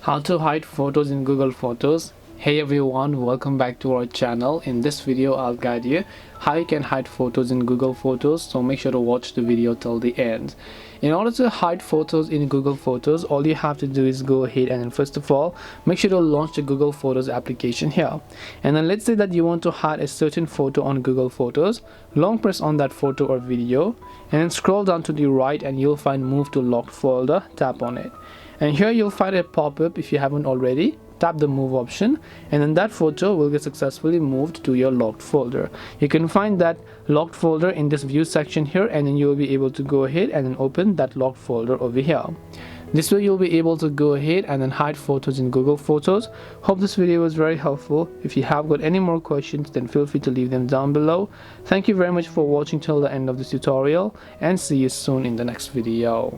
How to hide photos in Google Photos. Hey everyone, welcome back to our channel. In this video I'll guide you how you can hide photos in Google Photos, so make sure to watch the video till the end. In order to hide photos in Google Photos, all you have to do is go ahead and then first of all make sure to launch the Google Photos application here, and then let's say that you want to hide a certain photo on Google Photos. Long press on that photo or video and then scroll down to the right and you'll find move to locked folder. Tap on it and here you'll find a pop-up. If you haven't already, tap the move option and then that photo will get successfully moved to your locked folder. You can find that locked folder in this view section here, and then you will be able to go ahead and then open that locked folder over here. This way you'll be able to go ahead and then hide photos in Google Photos. Hope this video was very helpful. If you have got any more questions, then feel free to leave them down below. Thank you very much for watching till the end of this tutorial, and see you soon in the next video.